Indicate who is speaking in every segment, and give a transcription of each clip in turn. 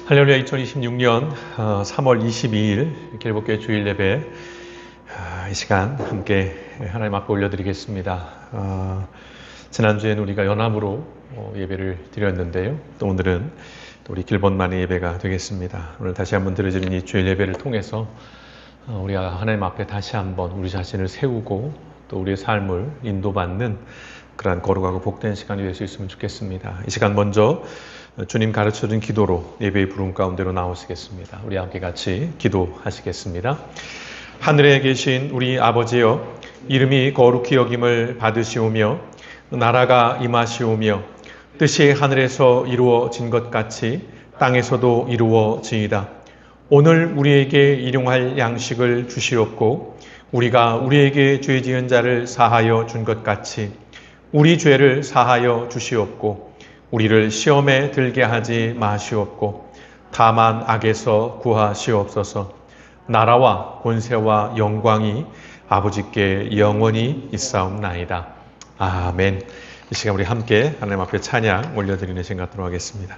Speaker 1: 할렐루야. 2026년 3월 22일 길복교회 주일 예배 이 시간 함께 하나님 앞에 올려드리겠습니다. 지난주에는 우리가 연합으로 예배를 드렸는데요. 또 오늘은 또 우리 길본만의 예배가 되겠습니다. 오늘 다시 한번 드려지는 이 주일 예배를 통해서 우리가 하나님 앞에 다시 한번 우리 자신을 세우고 또 우리의 삶을 인도받는 그러한 거룩하고 복된 시간이 될 수 있으면 좋겠습니다. 이 시간 먼저 주님 가르쳐준 기도로 예배의 부름 가운데로 나오시겠습니다. 우리 함께 같이 기도하시겠습니다. 하늘에 계신 우리 아버지여, 이름이 거룩히 여김을 받으시오며 나라가 임하시오며 뜻이 하늘에서 이루어진 것 같이 땅에서도 이루어지이다. 오늘 우리에게 일용할 양식을 주시옵고 우리가 우리에게 죄 지은 자를 사하여 준 것 같이 우리 죄를 사하여 주시옵고 우리를 시험에 들게 하지 마시옵고 다만 악에서 구하시옵소서. 나라와 권세와 영광이 아버지께 영원히 있사옵나이다. 아멘. 이 시간 우리 함께 하나님 앞에 찬양 올려드리는 시간 갖도록 하겠습니다.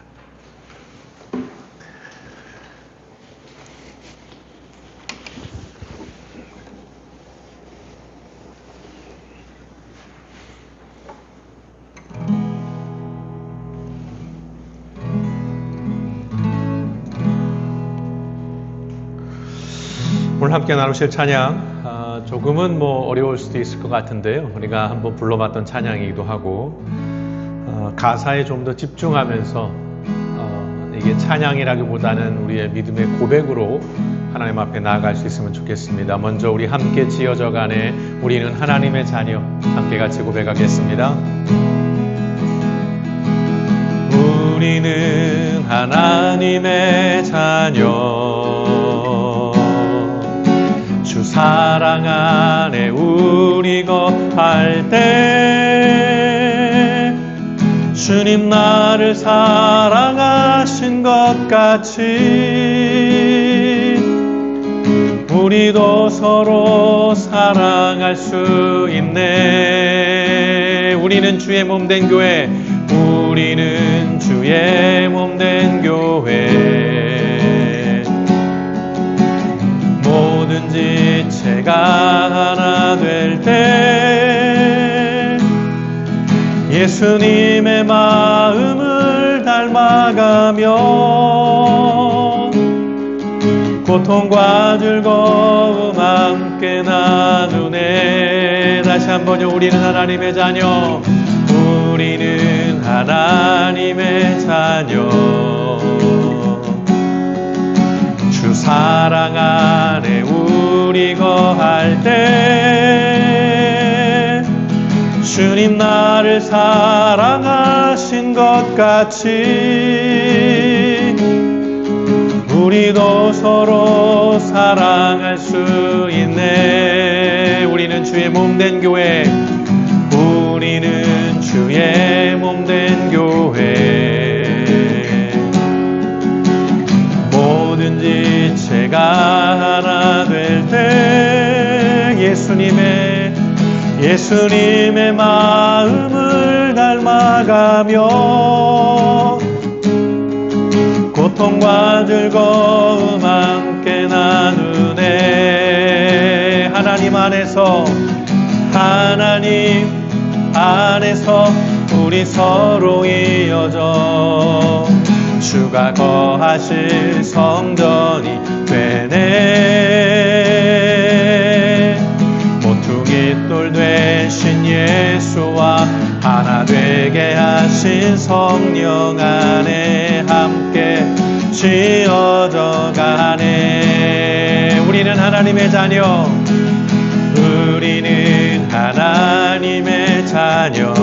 Speaker 1: 오늘 함께 나누실 찬양 조금은 어려울 수도 있을 것 같은데요. 우리가 한번 불러봤던 찬양이기도 하고 가사에 좀 더 집중하면서 이게 찬양이라기보다는 우리의 믿음의 고백으로 하나님 앞에 나아갈 수 있으면 좋겠습니다. 먼저 우리 함께 지어져가네 우리는 하나님의 자녀 함께 같이 고백하겠습니다. 우리는 하나님의 자녀 주 사랑 안에 우리 거할 때 주님 나를 사랑하신 것 같이 우리도 서로 사랑할 수 있네. 우리는 주의 몸된 교회, 우리는 주의 몸된 교회. 모든 지체가 하나 될 때 예수님의 마음을 닮아가며 고통과 즐거움 함께 나누네. 다시 한번요. 우리는 하나님의 자녀, 우리는 하나님의 자녀 주 사랑 안에 우리 거할 때 주님 나를 사랑하신 것 같이 우리도 서로 사랑할 수 있네. 우리는 주의 몸된 교회, 우리는 주의 몸된 교회. 모든 지체가 하나 될 때 예수님의 마음을 닮아가며 고통과 즐거움 함께 나누네. 하나님 안에서 우리 서로 이어져 주가 거하실 성전이 되네. 모퉁이 돌 되신 예수와 하나 되게 하신 성령 안에 함께 지어져 가네. 우리는 하나님의 자녀, 우리는 하나님의 자녀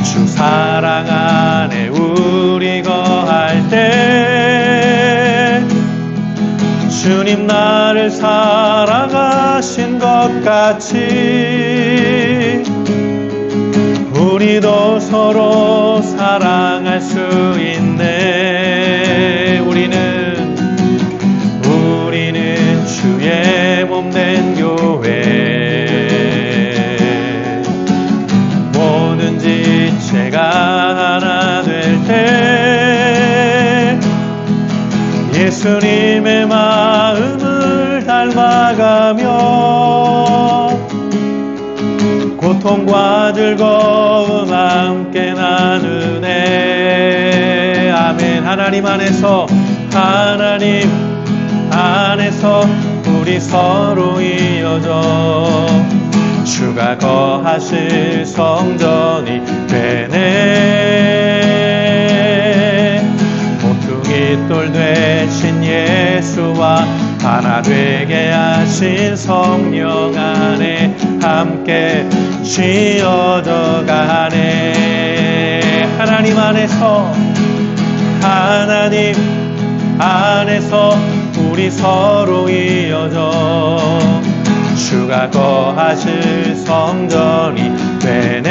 Speaker 1: 주 사랑 안에 우리 거할 때 주님 나를 사랑하신 것 같이 우리도 서로 사랑할 수 있네. 우리는 주의 몸된 교회. 모든 지체가 하나 될 때 예수님의 마음을 닮아가며 고통과 즐거움 함께 나누네. 아멘. 하나님 안에서 우리 서로 이어져 주가 거하실 성전이 되네. 모퉁이 돌 되신 예수와 하나 되게 하신 성령 안에 함께 지어져 가네. 하나님 안에서 우리 서로 이어져 주가 거하실 성전이 되네.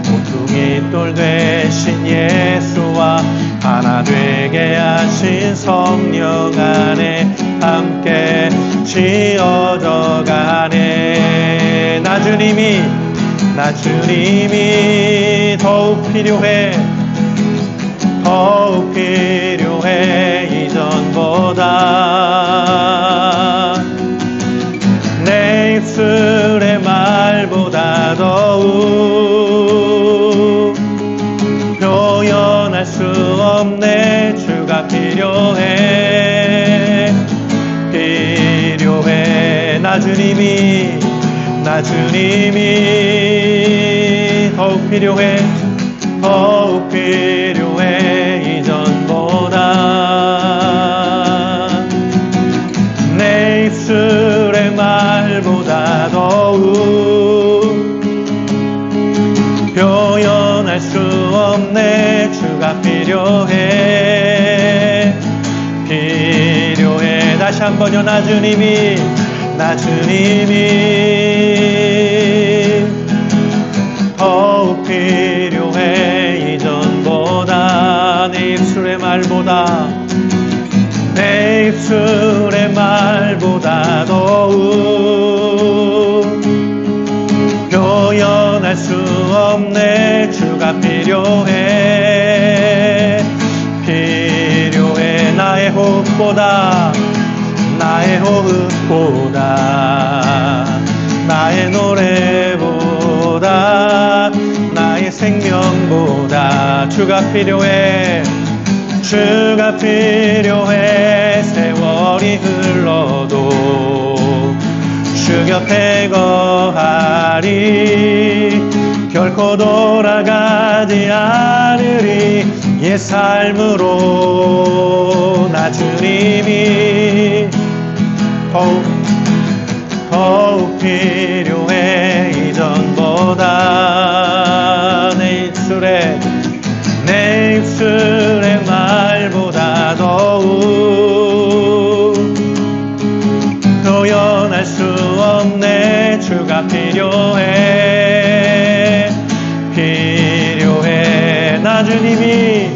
Speaker 1: 모퉁이 돌 되신 예수와 하나 되게 하신 성령 안에 함께 지어져 가네. 나 주님이 더욱 필요해 이전보다. 내 입술의 말보다 더욱 표현할 수 없네. 주가 필요해. 나 주님이 더욱 필요해 이전보다. 내 입술의 말보다 더욱 표현할 수 없네. 주가 필요해. 다시 한번요. 나 주님이 더욱 필요해 이전보다. 내 입술의 말보다 더욱 표현할 수 없네. 주가 필요해. 나의 호흡보다 나의 노래보다 나의 생명보다 주가 필요해. 세월이 흘러도 주 곁에 거하리. 결코 돌아가지 않으리. 옛 삶으로 나 주님이 더욱 필요해 이전보다. 내 입술의 말보다 더욱 표현할 수 없네. 주가 필요해. 나 주님이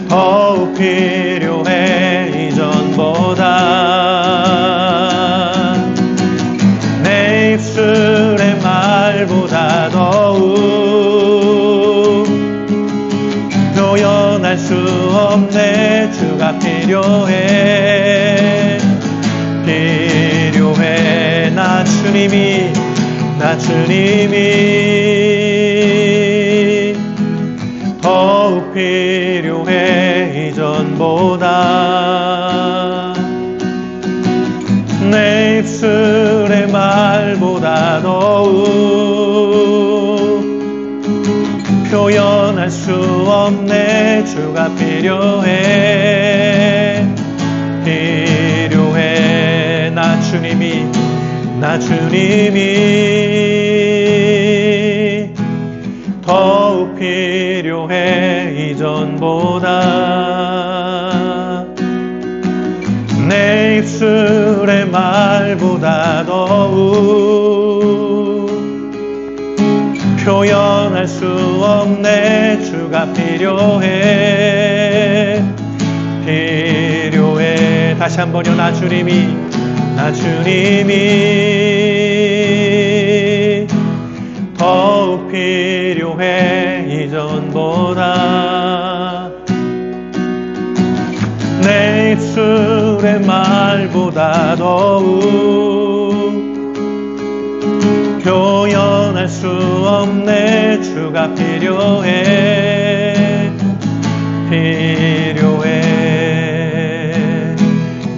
Speaker 1: 더욱 필요해 이전보다. 내 입술의 말보다 더욱 표현할 수 없네. 주가 필요해. 나 주님이 더욱 필요해 이전보다. 내 입술의 말보다 더욱 표현할 수 없네. 주가 필요해. 나 주님이 더욱 필요해 이전보다. 내 입술의 말보다 더욱 표현할 수 없네. 주가 필요해. 다시 한번요. 나 주님이 더욱 필요해 표현할 수 없네. 주가 필요해. 필요해.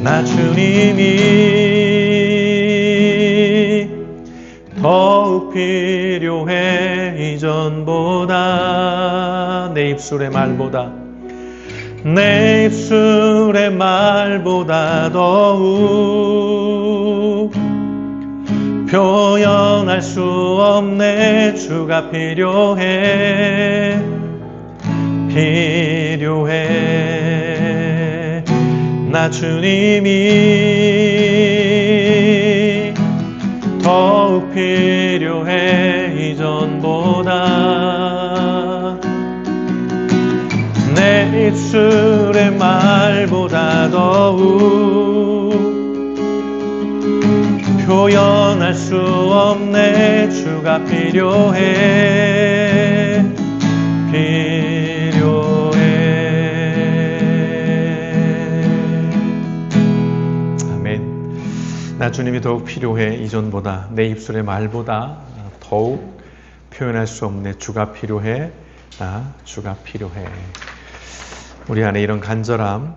Speaker 1: 나 주님이 더욱 필요해. 이전보다 내 입술의 말보다 내 입술의 말보다 더욱 표현할 수 없네. 주가 필요해. 필요해. 나 주님이 더욱 필요해. 이전보다 내 입술의 말보다 더욱 표현할 수 없네. 주가 필요해. 필요해. 아멘. 나 주님이 더욱 필요해. 이전보다 내 입술의 말보다 더욱 표현할 수 없네. 주가 필요해. 주가 필요해. 우리 안에 이런 간절함,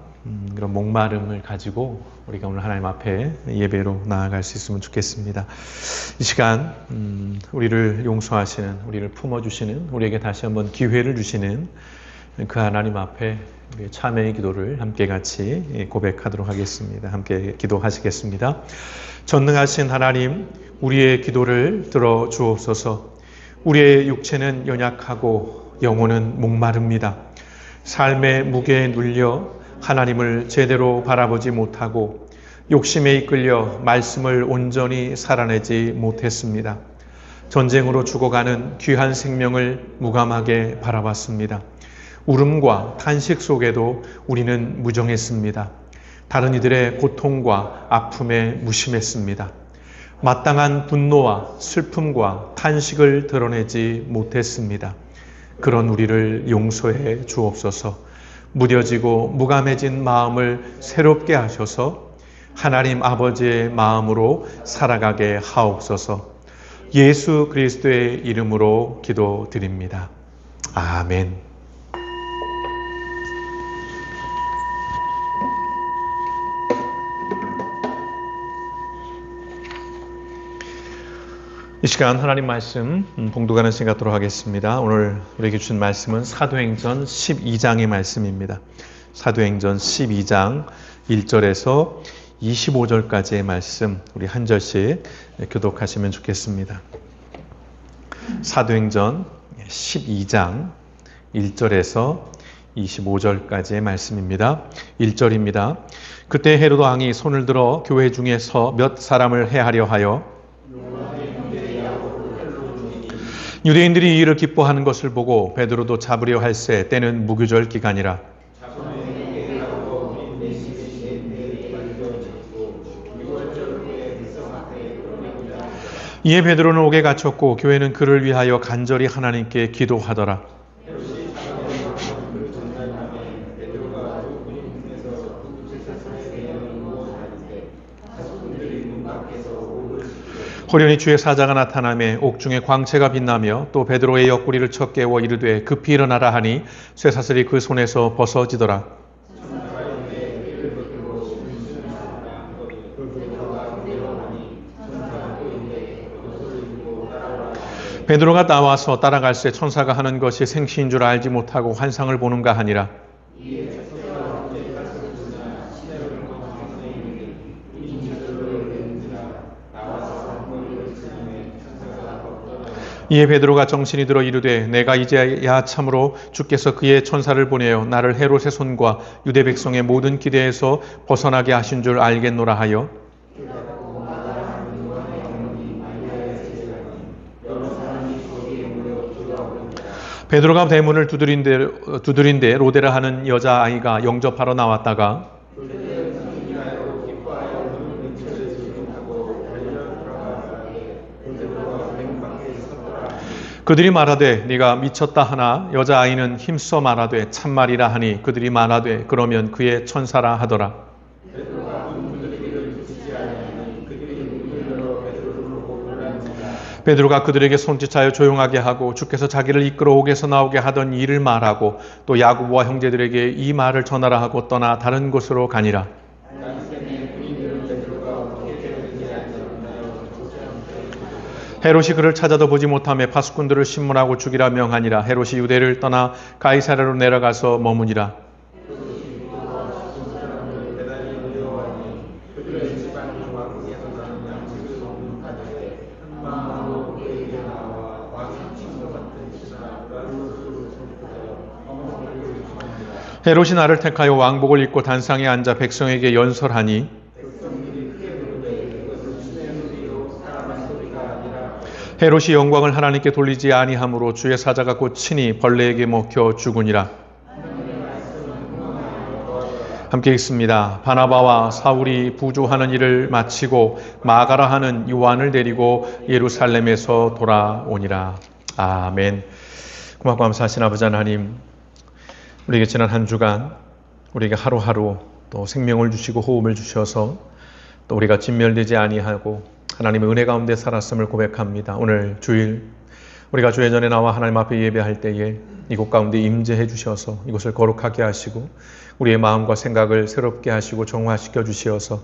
Speaker 1: 그런 목마름을 가지고 우리가 오늘 하나님 앞에 예배로 나아갈 수 있으면 좋겠습니다. 이 시간 우리를 용서하시는, 우리를 품어주시는, 우리에게 다시 한번 기회를 주시는 그 하나님 앞에 우리의 참회의 기도를 함께 같이 고백하도록 하겠습니다. 함께 기도하시겠습니다. 전능하신 하나님, 우리의 기도를 들어주옵소서. 우리의 육체는 연약하고 영혼은 목마릅니다. 삶의 무게에 눌려 하나님을 제대로 바라보지 못하고 욕심에 이끌려 말씀을 온전히 살아내지 못했습니다. 전쟁으로 죽어가는 귀한 생명을 무감하게 바라봤습니다. 울음과 탄식 속에도 우리는 무정했습니다. 다른 이들의 고통과 아픔에 무심했습니다. 마땅한 분노와 슬픔과 탄식을 드러내지 못했습니다. 그런 우리를 용서해 주옵소서. 무뎌지고 무감해진 마음을 새롭게 하셔서 하나님 아버지의 마음으로 살아가게 하옵소서. 예수 그리스도의 이름으로 기도드립니다. 아멘. 이 시간 하나님 말씀 봉독하는 시간 갖도록 하겠습니다. 오늘 우리에게 주신 말씀은 사도행전 12장의 말씀입니다. 사도행전 12장 1절에서 25절까지의 말씀 우리 한 절씩 교독하시면 좋겠습니다. 사도행전 12장 1절에서 25절까지의 말씀입니다. 1절입니다. 그때 헤로도 왕이 손을 들어 교회 중에서 몇 사람을 해하려 하여 유대인들이 이 일을 기뻐하는 것을 보고 베드로도 잡으려 할새 때는 무교절 기간이라. 이에 베드로는 옥에 갇혔고 교회는 그를 위하여 간절히 하나님께 기도하더라. 호련히 주의 사자가 나타나매 옥중에 광채가 빛나며 또 베드로의 옆구리를 쳐 깨워 이르되 급히 일어나라 하니 쇠사슬이 그 손에서 벗어지더라. 베드로가 나와서 따라갈새 천사가 하는 것이 생시인 줄 알지 못하고 환상을 보는가 하니라. 이에 베드로가 정신이 들어 이르되 내가 이제야 참으로 주께서 그의 천사를 보내어 나를 헤롯의 손과 유대 백성의 모든 기대에서 벗어나게 하신 줄 알겠노라 하여 베드로가 대문을 두드린데 로데라 하는 여자아이가 영접하러 나왔다가 그들이 말하되 네가 미쳤다 하나 여자아이는 힘써 말하되 참말이라 하니 그들이 말하되 그러면 그의 천사라 하더라. 베드로가 그들에게 손짓하여 조용하게 하고 주께서 자기를 이끌어 옥에서 나오게 하던 일을 말하고 또 야고보와 형제들에게 이 말을 전하라 하고 떠나 다른 곳으로 가니라. 헤롯이 그를 찾아도 보지 못하며 파수꾼들을 신문하고 죽이라 명하니라. 헤롯이 유대를 떠나 가이사랴로 내려가서 머무니라. 헤롯이 나를 택하여 왕복을 입고 단상에 앉아 백성에게 연설하니 헤롯이 영광을 하나님께 돌리지 아니하므로 주의 사자가 곧 친히 벌레에게 먹혀 죽으니라. 함께 읽습니다. 바나바와 사울이 부조하는 일을 마치고 마가라 하는 요한을 데리고 예루살렘에서 돌아오니라. 아멘. 고맙고 감사하신 아버지 하나님, 우리에게 지난 한 주간 우리에게 하루하루 또 생명을 주시고 호흡을 주셔서 또 우리가 진멸되지 아니하고 하나님의 은혜 가운데 살았음을 고백합니다. 오늘 주일 우리가 주의 전에 나와 하나님 앞에 예배할 때에 이곳 가운데 임재해 주셔서 이곳을 거룩하게 하시고 우리의 마음과 생각을 새롭게 하시고 정화시켜 주시어서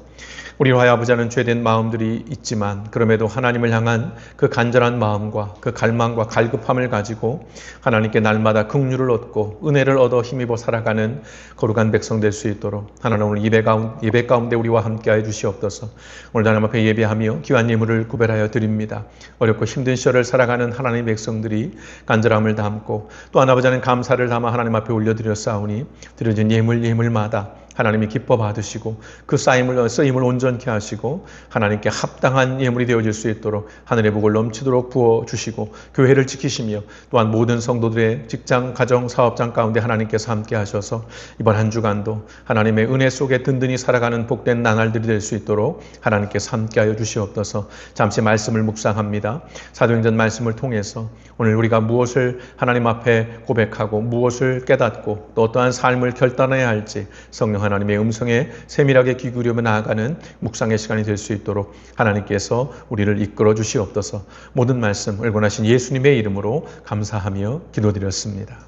Speaker 1: 우리 화해 아버지 하는 죄된 마음들이 있지만 그럼에도 하나님을 향한 그 간절한 마음과 그 갈망과 갈급함을 가지고 하나님께 날마다 긍휼을 얻고 은혜를 얻어 힘입어 살아가는 거룩한 백성 될 수 있도록 하나님 오늘 예배 가운데 우리와 함께하여 주시옵소서. 오늘 하나님 앞에 예배하며 귀한 예물을 구별하여 드립니다. 어렵고 힘든 시절을 살아가는 하나님의 백성들이 간절함을 담고 또 아버지 하나님 감사를 담아 하나님 앞에 올려드렸사오니 드려진 예물마다 하나님이 기뻐 받으시고 그 쓰임을 온전케 하시고 하나님께 합당한 예물이 되어질 수 있도록 하늘의 복을 넘치도록 부어주시고 교회를 지키시며 또한 모든 성도들의 직장, 가정, 사업장 가운데 하나님께서 함께 하셔서 이번 한 주간도 하나님의 은혜 속에 든든히 살아가는 복된 나날들이 될 수 있도록 하나님께서 함께하여 주시옵소서. 잠시 말씀을 묵상합니다. 사도행전 말씀을 통해서 오늘 우리가 무엇을 하나님 앞에 고백하고 무엇을 깨닫고 또 어떠한 삶을 결단해야 할지 성령 하나님의 음성에 세밀하게 귀 기울여 나아가는 묵상의 시간이 될 수 있도록 하나님께서 우리를 이끌어 주시옵소서. 모든 말씀 을권하신 예수님의 이름으로 감사하며 기도드렸습니다.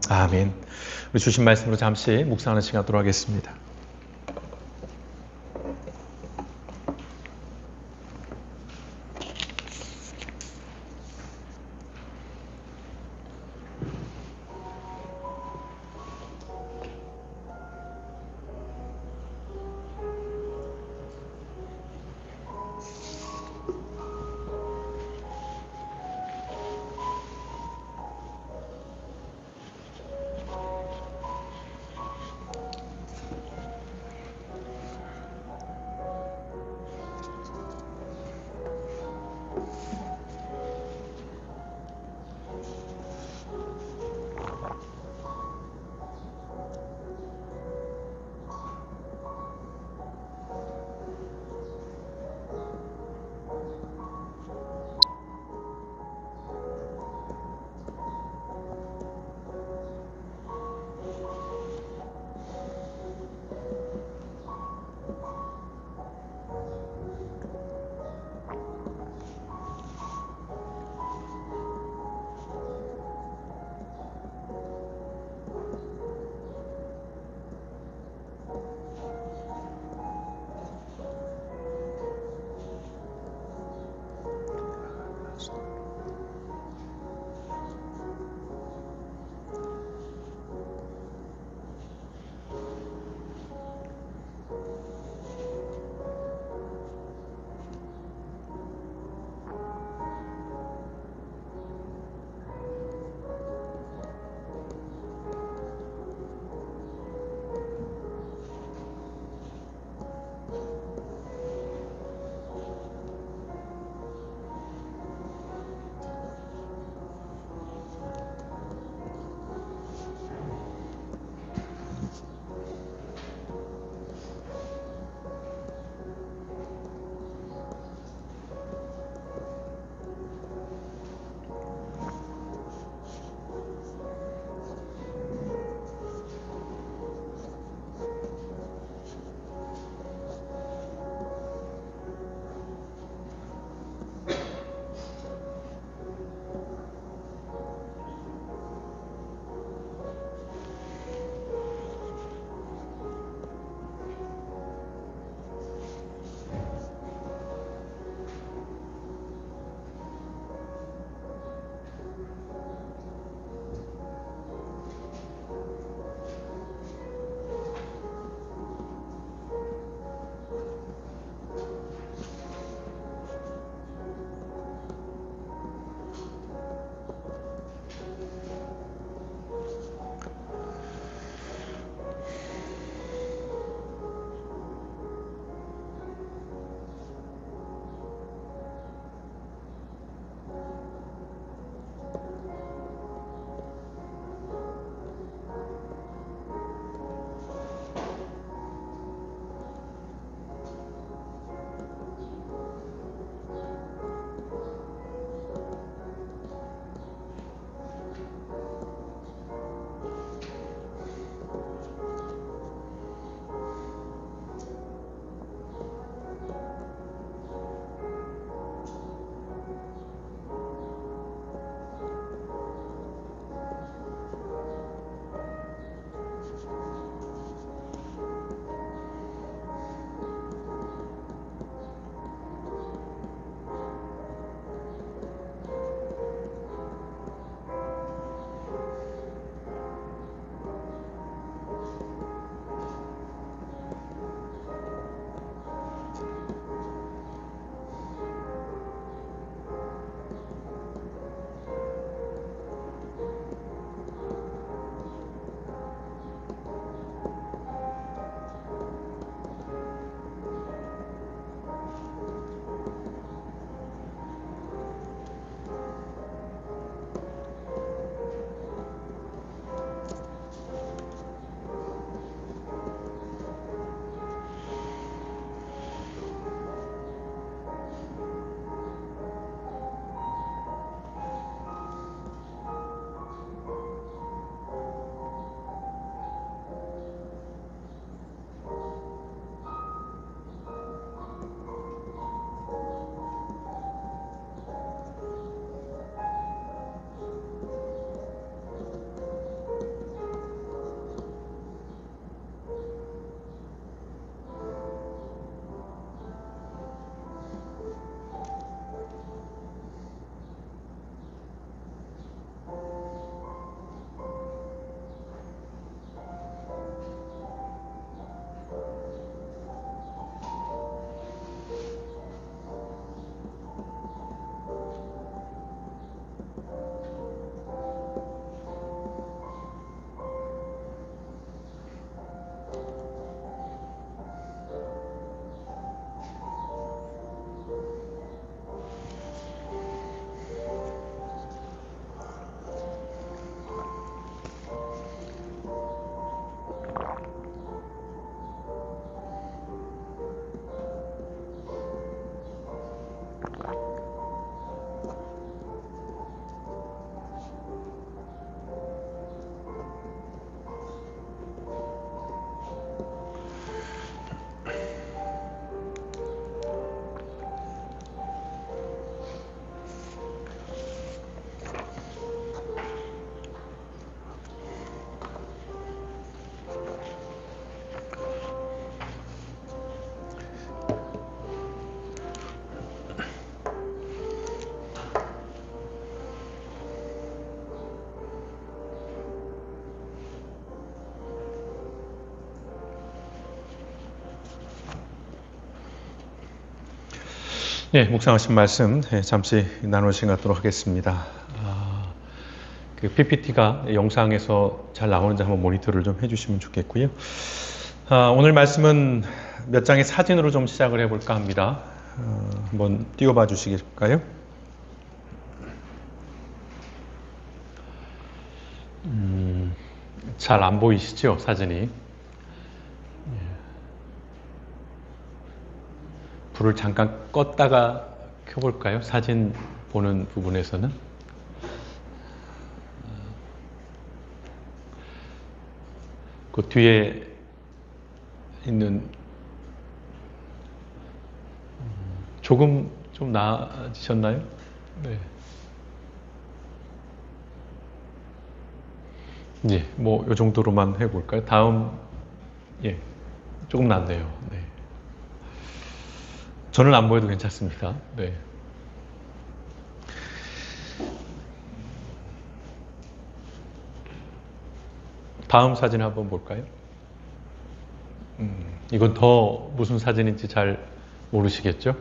Speaker 1: 아멘. 우리 주신 말씀으로 잠시 묵상하는 시간 갖도록 하겠습니다. 네, 묵상하신 말씀 잠시 나누신 갖도록 하겠습니다. 그 PPT가 영상에서 잘 나오는지 한번 모니터를 좀 해주시면 좋겠고요. 오늘 말씀은 몇 장의 사진으로 좀 시작을 해볼까 합니다. 한번 띄워봐 주시겠을까요? 잘 안 보이시죠, 사진이? 불을 잠깐 껐다가 켜볼까요? 사진 보는 부분에서는. 그 뒤에 있는 조금 좀 나아지셨나요? 네. 예, 뭐 이 정도로만 해볼까요? 다음, 예, 조금 낫네요. 네. 저는 안 보여도 괜찮습니다. 네. 다음 사진 한번 볼까요? 이건 더 무슨 사진인지 잘 모르시겠죠?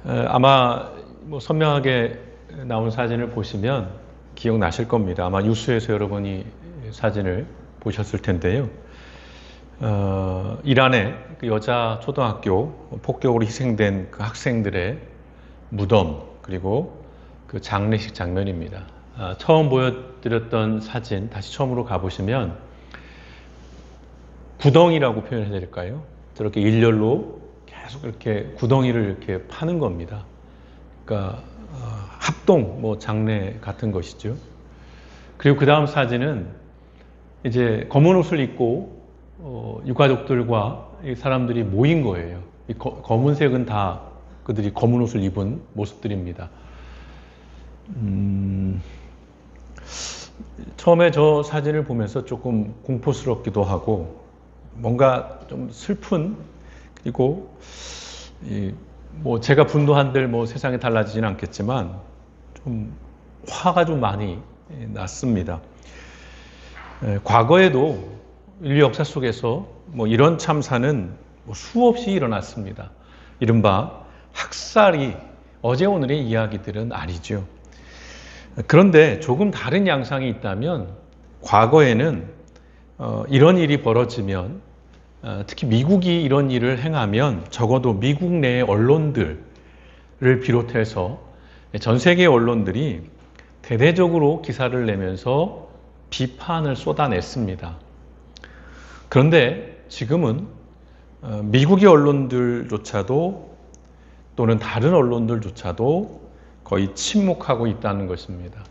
Speaker 1: 아마 뭐 선명하게 나온 사진을 보시면 기억나실 겁니다. 아마 뉴스에서 여러분이 사진을 보셨을 텐데요. 이란의 그 여자 초등학교 폭격으로 희생된 그 학생들의 무덤 그리고 그 장례식 장면입니다. 처음 보여드렸던 사진 다시 처음으로 가보시면 구덩이라고 표현해 드릴까요? 저렇게 일렬로 계속 이렇게 구덩이를 이렇게 파는 겁니다. 그러니까 합동 뭐 장례 같은 것이죠. 그리고 그 다음 사진은 이제 검은 옷을 입고 유가족들과 이 사람들이 모인 거예요. 이 검은색은 다 그들이 검은 옷을 입은 모습들입니다. 처음에 저 사진을 보면서 조금 공포스럽기도 하고 뭔가 좀 슬픈 그리고 뭐 제가 분노한들 뭐 세상이 달라지지는 않겠지만 좀 화가 좀 많이 났습니다. 과거에도 인류 역사 속에서 뭐 이런 참사는 뭐 수없이 일어났습니다. 이른바 학살이 어제 오늘의 이야기들은 아니죠. 그런데 조금 다른 양상이 있다면 과거에는 이런 일이 벌어지면 특히 미국이 이런 일을 행하면 적어도 미국 내의 언론들을 비롯해서 전 세계 언론들이 대대적으로 기사를 내면서 비판을 쏟아냈습니다. 그런데 지금은 미국의 언론들조차도 또는 다른 언론들조차도 거의 침묵하고 있다는 것입니다.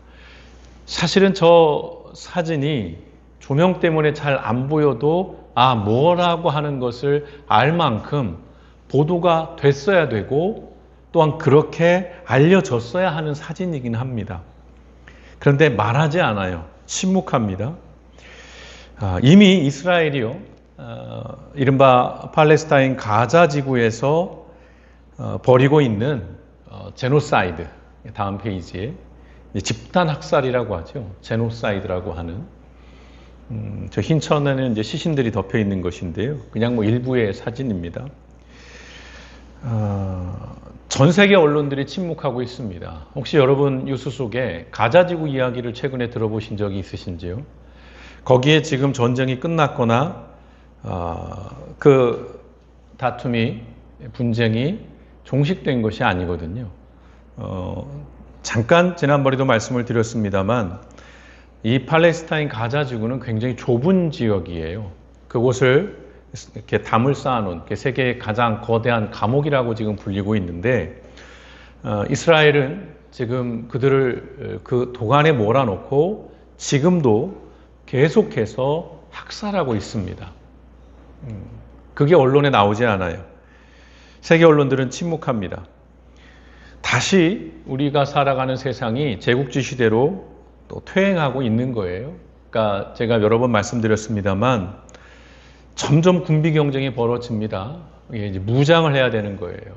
Speaker 1: 사실은 저 사진이 조명 때문에 잘 안 보여도 뭐라고 하는 것을 알 만큼 보도가 됐어야 되고 또한 그렇게 알려졌어야 하는 사진이긴 합니다. 그런데 말하지 않아요. 침묵합니다. 이미 이스라엘이요, 이른바 팔레스타인 가자 지구에서 벌이고 있는 제노사이드, 다음 페이지에 집단 학살이라고 하죠. 제노사이드라고 하는 저 흰 천에는 이제 시신들이 덮여 있는 것인데요. 그냥 뭐 일부의 사진입니다. 전 세계 언론들이 침묵하고 있습니다. 혹시 여러분 뉴스 속에 가자지구 이야기를 최근에 들어보신 적이 있으신지요? 거기에 지금 전쟁이 끝났거나 그 다툼이 분쟁이 종식된 것이 아니거든요. 잠깐 지난번에도 말씀을 드렸습니다만 이 팔레스타인 가자 지구는 굉장히 좁은 지역이에요. 그곳을 이렇게 담을 쌓아놓은 세계의 가장 거대한 감옥이라고 지금 불리고 있는데 이스라엘은 지금 그들을 그 도관에 몰아놓고 지금도 계속해서 학살하고 있습니다. 그게 언론에 나오지 않아요. 세계 언론들은 침묵합니다. 다시 우리가 살아가는 세상이 제국주의 시대로 또 퇴행하고 있는 거예요. 그러니까 제가 여러 번 말씀드렸습니다만 점점 군비 경쟁이 벌어집니다. 이게 이제 무장을 해야 되는 거예요.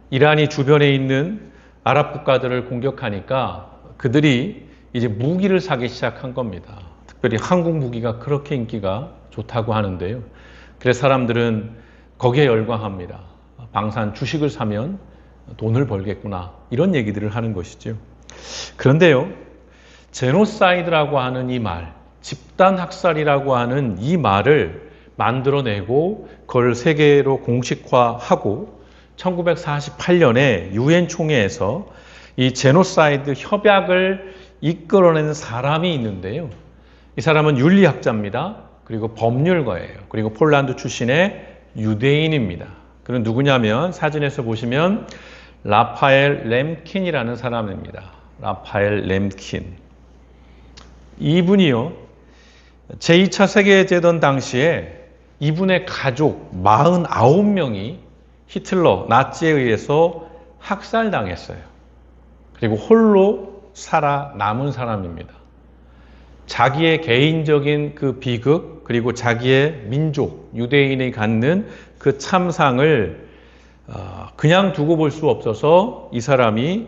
Speaker 1: 이란이 주변에 있는 아랍 국가들을 공격하니까 그들이 이제 무기를 사기 시작한 겁니다. 특별히 한국 무기가 그렇게 인기가 좋다고 하는데요. 그래서 사람들은 거기에 열광합니다. 방산 주식을 사면 돈을 벌겠구나. 이런 얘기들을 하는 것이죠. 그런데요, 제노사이드라고 하는 이 말, 집단 학살이라고 하는 이 말을 만들어내고 그걸 세계로 공식화하고 1948년에 유엔 총회에서 이 제노사이드 협약을 이끌어낸 사람이 있는데요. 이 사람은 윤리학자입니다. 그리고 법률가예요. 그리고 폴란드 출신의 유대인입니다. 그는 누구냐면 사진에서 보시면 라파엘 렘킨이라는 사람입니다. 라파엘 렘킨. 이분이요, 제2차 세계대전 당시에 이분의 가족 49명이 히틀러, 나치에 의해서 학살당했어요. 그리고 홀로 살아남은 사람입니다. 자기의 개인적인 그 비극, 그리고 자기의 민족, 유대인이 갖는 그 참상을 그냥 두고 볼 수 없어서 이 사람이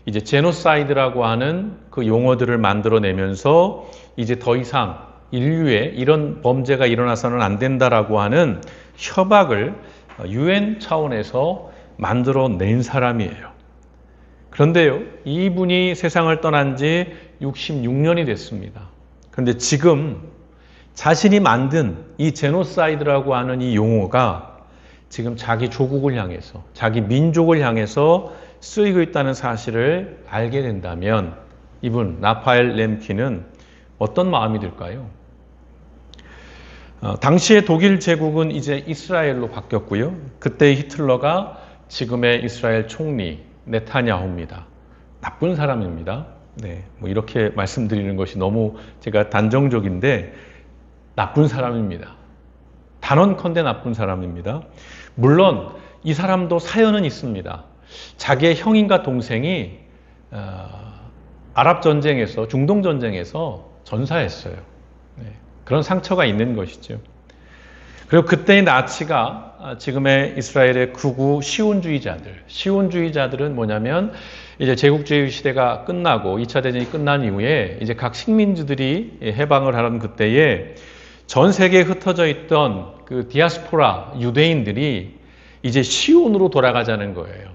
Speaker 1: 이제 제노사이드라고 하는 그 용어들을 만들어내면서 이제 더 이상 인류에 이런 범죄가 일어나서는 안 된다라고 하는 협약을 유엔 차원에서 만들어낸 사람이에요. 그런데요, 이분이 세상을 떠난 지 66년이 됐습니다. 그런데 지금 자신이 만든 이 제노사이드라고 하는 이 용어가 지금 자기 조국을 향해서, 자기 민족을 향해서 쓰이고 있다는 사실을 알게 된다면 이분 라파엘 렘킨은 어떤 마음이 들까요? 당시의 독일 제국은 이제 이스라엘로 바뀌었고요. 그때 히틀러가 지금의 이스라엘 총리 네타냐후입니다. 나쁜 사람입니다. 네, 뭐 이렇게 말씀드리는 것이 너무 제가 단정적인데 나쁜 사람입니다. 단언컨대 나쁜 사람입니다. 물론 이 사람도 사연은 있습니다. 자기의 형인가 동생이 아랍 전쟁에서, 중동 전쟁에서 전사했어요. 네, 그런 상처가 있는 것이죠. 그리고 그때의 나치가 지금의 이스라엘의 극우 시온주의자들은 뭐냐면 이제 제국주의 시대가 끝나고 2차 대전이 끝난 이후에 이제 각 식민지들이 해방을 하던 그때에 전 세계에 흩어져 있던 그 디아스포라 유대인들이 이제 시온으로 돌아가자는 거예요.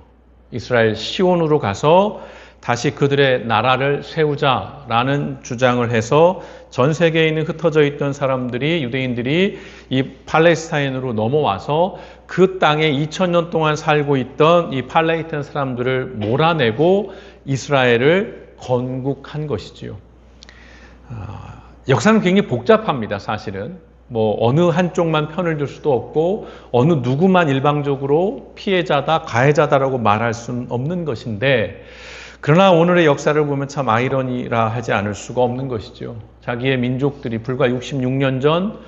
Speaker 1: 이스라엘 시온으로 가서 다시 그들의 나라를 세우자라는 주장을 해서 전 세계에 있는 흩어져 있던 사람들이, 유대인들이 이 팔레스타인으로 넘어와서 그 땅에 2000년 동안 살고 있던 이 팔레스타인 사람들을 몰아내고 이스라엘을 건국한 것이지요. 역사는 굉장히 복잡합니다, 사실은. 뭐 어느 한쪽만 편을 들 수도 없고 어느 누구만 일방적으로 피해자다, 가해자다라고 말할 수는 없는 것인데, 그러나 오늘의 역사를 보면 참 아이러니라 하지 않을 수가 없는 것이죠. 자기의 민족들이 불과 66년 전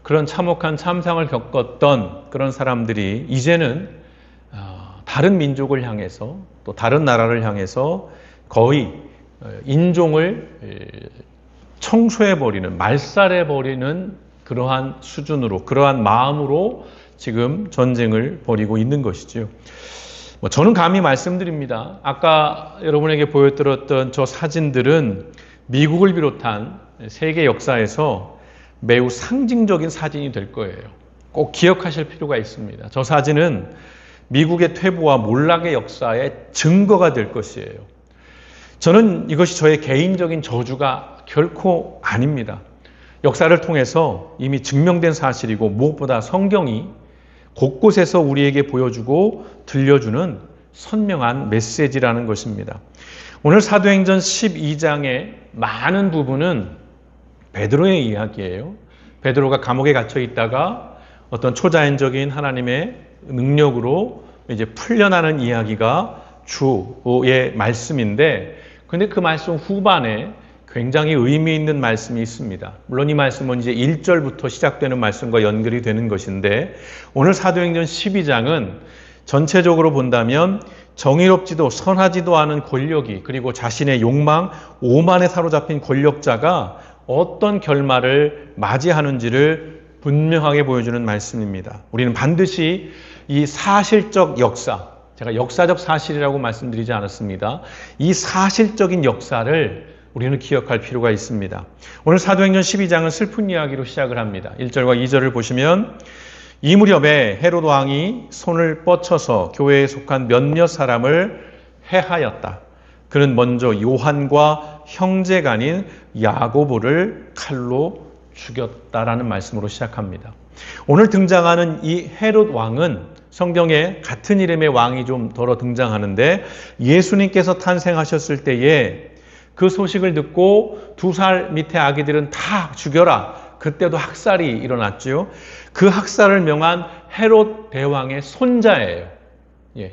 Speaker 1: 그런 참혹한 참상을 겪었던 그런 사람들이 이제는 다른 민족을 향해서, 또 다른 나라를 향해서 거의 인종을 청소해버리는, 말살해버리는 그러한 수준으로, 그러한 마음으로 지금 전쟁을 벌이고 있는 것이죠. 저는 감히 말씀드립니다. 아까 여러분에게 보여드렸던 저 사진들은 미국을 비롯한 세계 역사에서 매우 상징적인 사진이 될 거예요. 꼭 기억하실 필요가 있습니다. 저 사진은 미국의 퇴보와 몰락의 역사의 증거가 될 것이에요. 저는 이것이 저의 개인적인 저주가 결코 아닙니다. 역사를 통해서 이미 증명된 사실이고 무엇보다 성경이 곳곳에서 우리에게 보여주고 들려주는 선명한 메시지라는 것입니다. 오늘 사도행전 12장의 많은 부분은 베드로의 이야기예요. 베드로가 감옥에 갇혀 있다가 어떤 초자연적인 하나님의 능력으로 이제 풀려나는 이야기가 주의 말씀인데, 근데 그 말씀 후반에 굉장히 의미 있는 말씀이 있습니다. 물론 이 말씀은 이제 1절부터 시작되는 말씀과 연결이 되는 것인데, 오늘 사도행전 12장은 전체적으로 본다면 정의롭지도 선하지도 않은 권력이, 그리고 자신의 욕망, 오만에 사로잡힌 권력자가 어떤 결말을 맞이하는지를 분명하게 보여주는 말씀입니다. 우리는 반드시 이 사실적 역사, 제가 역사적 사실이라고 말씀드리지 않았습니다. 이 사실적인 역사를 우리는 기억할 필요가 있습니다. 오늘 사도행전 12장은 슬픈 이야기로 시작을 합니다. 1절과 2절을 보시면 이 무렵에 헤롯 왕이 손을 뻗쳐서 교회에 속한 몇몇 사람을 해하였다. 그는 먼저 요한과 형제간인 야고보를 칼로 죽였다라는 말씀으로 시작합니다. 오늘 등장하는 이 헤롯 왕은 성경에 같은 이름의 왕이 좀 더러 등장하는데 예수님께서 탄생하셨을 때에 그 소식을 듣고 2살 밑에 아기들은 다 죽여라. 그때도 학살이 일어났죠. 그 학살을 명한 헤롯 대왕의 손자예요.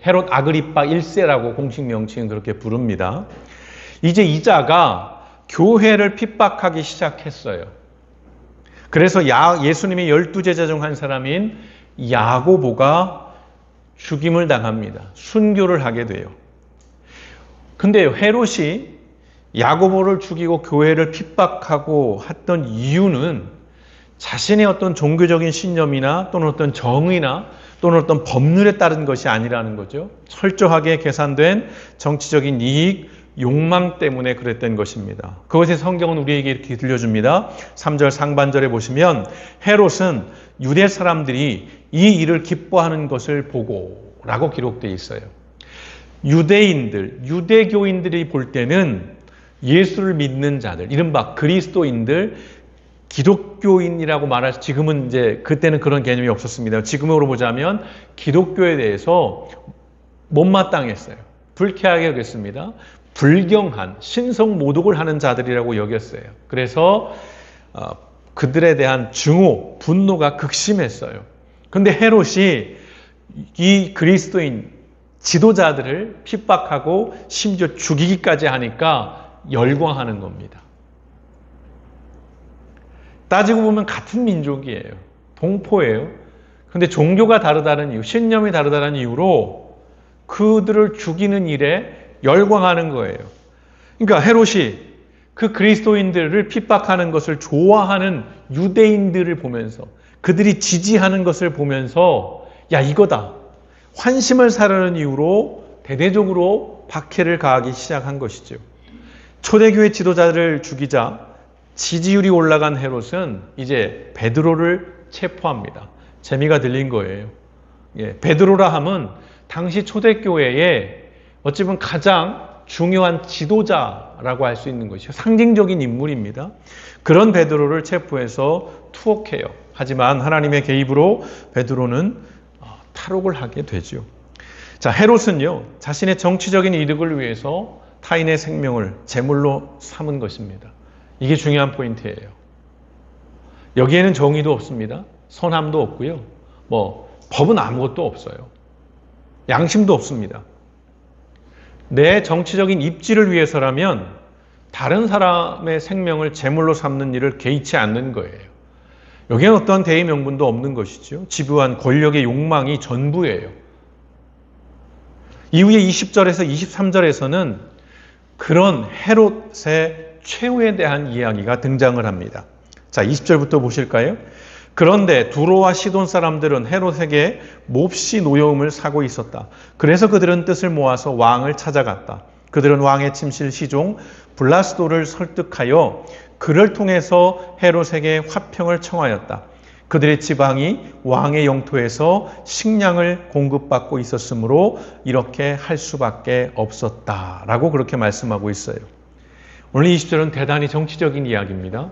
Speaker 1: 헤롯 아그리파 1세라고 공식 명칭은 그렇게 부릅니다. 이제 이 자가 교회를 핍박하기 시작했어요. 그래서 예수님의 12제자 중 한 사람인 야고보가 죽임을 당합니다. 순교를 하게 돼요. 근데 헤롯이 야고보를 죽이고 교회를 핍박하고 했던 이유는 자신의 어떤 종교적인 신념이나 또는 어떤 정의나 또는 어떤 법률에 따른 것이 아니라는 거죠. 철저하게 계산된 정치적인 이익, 욕망 때문에 그랬던 것입니다. 그것에 성경은 우리에게 이렇게 들려줍니다. 3절 상반절에 보시면 헤롯은 유대 사람들이 이 일을 기뻐하는 것을 보고 라고 기록되어 있어요. 유대인들, 유대교인들이 볼 때는 예수를 믿는 자들, 이른바 그리스도인들, 기독교인이라고 말할 지금은 이제 그때는 그런 개념이 없었습니다. 지금으로 보자면 기독교에 대해서 못마땅했어요. 불쾌하게 여겼습니다. 불경한 신성 모독을 하는 자들이라고 여겼어요. 그래서 그들에 대한 증오, 분노가 극심했어요. 근데 헤롯이 이 그리스도인 지도자들을 핍박하고 심지어 죽이기까지 하니까 열광하는 겁니다. 따지고 보면 같은 민족이에요. 동포예요. 근데 종교가 다르다는 이유, 신념이 다르다는 이유로 그들을 죽이는 일에 열광하는 거예요. 그러니까 헤롯이 그 그리스도인들을 핍박하는 것을 좋아하는 유대인들을 보면서 그들이 지지하는 것을 보면서 야 이거다. 환심을 사려는 이유로 대대적으로 박해를 가하기 시작한 것이죠. 초대교회 지도자들을 죽이자 지지율이 올라간 헤롯은 이제 베드로를 체포합니다. 재미가 들린 거예요. 베드로라 함은 당시 초대교회에 어찌 보면 가장 중요한 지도자라고 할 수 있는 것이죠. 상징적인 인물입니다. 그런 베드로를 체포해서 투옥해요. 하지만 하나님의 개입으로 베드로는 탈옥을 하게 되죠. 자, 헤롯은요, 자신의 정치적인 이득을 위해서 타인의 생명을 제물로 삼은 것입니다. 이게 중요한 포인트예요. 여기에는 정의도 없습니다. 선함도 없고요. 법은 아무것도 없어요. 양심도 없습니다. 내 정치적인 입지를 위해서라면 다른 사람의 생명을 제물로 삼는 일을 개의치 않는 거예요. 여기에는 어떠한 대의 명분도 없는 것이죠. 집요한 권력의 욕망이 전부예요. 이후에 20절에서 23절에서는 그런 헤롯의 최후에 대한 이야기가 등장을 합니다. 자, 20절부터 보실까요? 그런데 두로와 시돈 사람들은 헤롯에게 몹시 노여움을 사고 있었다. 그래서 그들은 뜻을 모아서 왕을 찾아갔다. 그들은 왕의 침실 시종 블라스도를 설득하여 그를 통해서 헤롯에게 화평을 청하였다. 그들의 지방이 왕의 영토에서 식량을 공급받고 있었으므로 이렇게 할 수밖에 없었다라고 그렇게 말씀하고 있어요. 오늘 20절은 대단히 정치적인 이야기입니다.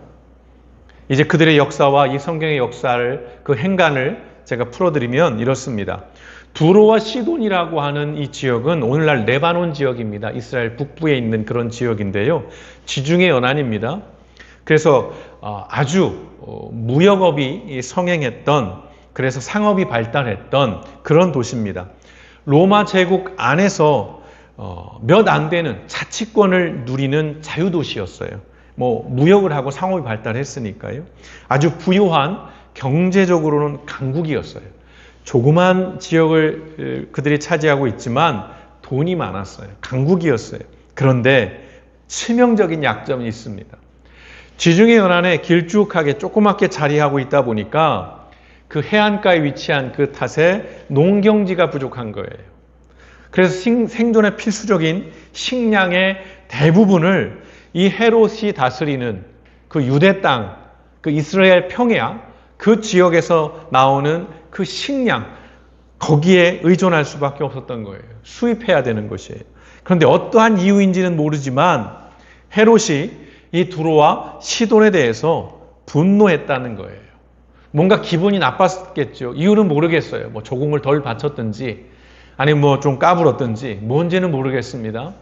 Speaker 1: 이제 그들의 역사와 이 성경의 역사를, 그 행간을 제가 풀어드리면 이렇습니다. 두로와 시돈이라고 하는 이 지역은 오늘날 레바논 지역입니다. 이스라엘 북부에 있는 그런 지역인데요. 지중해 연안입니다. 그래서 아주 무역업이 성행했던, 그래서 상업이 발달했던 그런 도시입니다. 로마 제국 안에서 몇 안 되는 자치권을 누리는 자유도시였어요. 무역을 하고 상업이 발달했으니까요. 아주 부유한, 경제적으로는 강국이었어요. 조그만 지역을 그들이 차지하고 있지만 돈이 많았어요. 강국이었어요. 그런데 치명적인 약점이 있습니다. 지중해 연안에 길쭉하게 조그맣게 자리하고 있다 보니까 그 해안가에 위치한 그 탓에 농경지가 부족한 거예요. 그래서 생존에 필수적인 식량의 대부분을 이 헤롯이 다스리는 그 유대 땅, 그 이스라엘 평야, 그 지역에서 나오는 그 식량, 거기에 의존할 수밖에 없었던 거예요. 수입해야 되는 것이에요. 그런데 어떠한 이유인지는 모르지만 헤롯이 이 두로와 시돈에 대해서 분노했다는 거예요. 뭔가 기분이 나빴겠죠. 이유는 모르겠어요. 뭐 조공을 덜 바쳤든지 아니면 뭐 좀 까불었든지 뭔지는 모르겠습니다.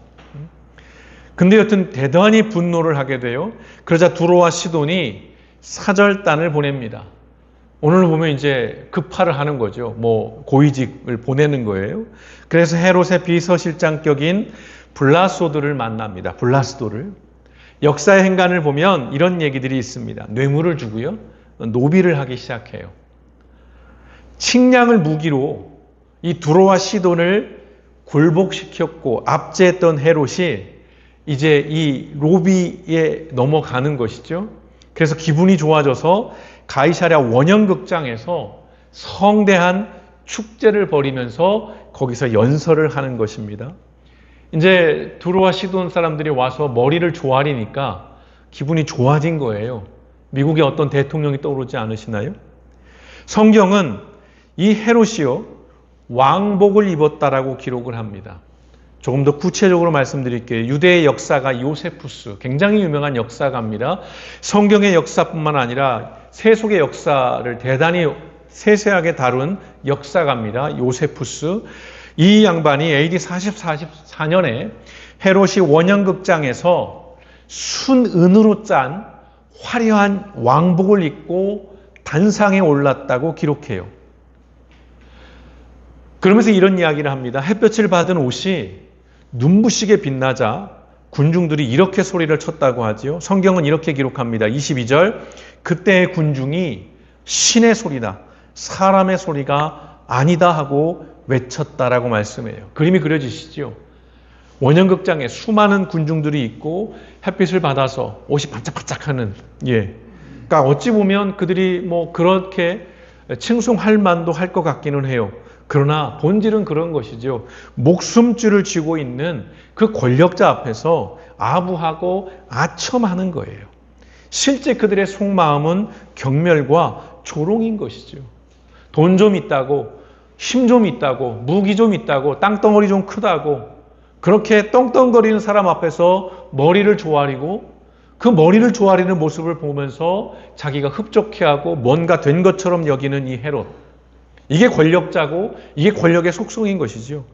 Speaker 1: 근데 여튼 대단히 분노를 하게 돼요. 그러자 두로와 시돈이 사절단을 보냅니다. 오늘 보면 이제 급파를 하는 거죠. 뭐 고위직을 보내는 거예요. 그래서 헤롯의 비서실장격인 블라소드를 만납니다. 블라스도를. 역사의 행간을 보면 이런 얘기들이 있습니다. 뇌물을 주고요. 노비를 하기 시작해요. 식량을 무기로 이 두로와 시돈을 굴복시켰고 압제했던 헤롯이 이제 이 로비에 넘어가는 것이죠. 그래서 기분이 좋아져서 가이사랴 원형극장에서 성대한 축제를 벌이면서 거기서 연설을 하는 것입니다. 이제 두로와 시돈 사람들이 와서 머리를 조아리니까 기분이 좋아진 거예요. 미국의 어떤 대통령이 떠오르지 않으시나요? 성경은 이 헤롯이요 왕복을 입었다라고 기록을 합니다. 조금 더 구체적으로 말씀드릴게요. 유대의 역사가 요세푸스, 굉장히 유명한 역사가입니다. 성경의 역사뿐만 아니라 세속의 역사를 대단히 세세하게 다룬 역사가입니다. 요세푸스. 이 양반이 AD 44년에 헤롯이 원형극장에서 순은으로 짠 화려한 왕복을 입고 단상에 올랐다고 기록해요. 그러면서 이런 이야기를 합니다. 햇볕을 받은 옷이 눈부시게 빛나자 군중들이 이렇게 소리를 쳤다고 하지요. 성경은 이렇게 기록합니다. 22절 그때의 군중이 신의 소리다. 사람의 소리가 아니다 하고 외쳤다라고 말씀해요. 그림이 그려지시죠. 원형극장에 수많은 군중들이 있고 햇빛을 받아서 옷이 반짝반짝하는 그러니까 어찌 보면 그들이 뭐 그렇게 칭송할 만도 할 것 같기는 해요. 그러나 본질은 그런 것이죠. 목숨줄을 쥐고 있는 그 권력자 앞에서 아부하고 아첨하는 거예요. 실제 그들의 속마음은 경멸과 조롱인 것이죠. 돈 좀 있다고, 힘 좀 있다고, 무기 좀 있다고, 땅덩어리 좀 크다고 그렇게 떵떵거리는 사람 앞에서 머리를 조아리고 그 머리를 조아리는 모습을 보면서 자기가 흡족해하고 뭔가 된 것처럼 여기는 이 헤롯. 이게 권력자고 이게 권력의 속성인 것이죠.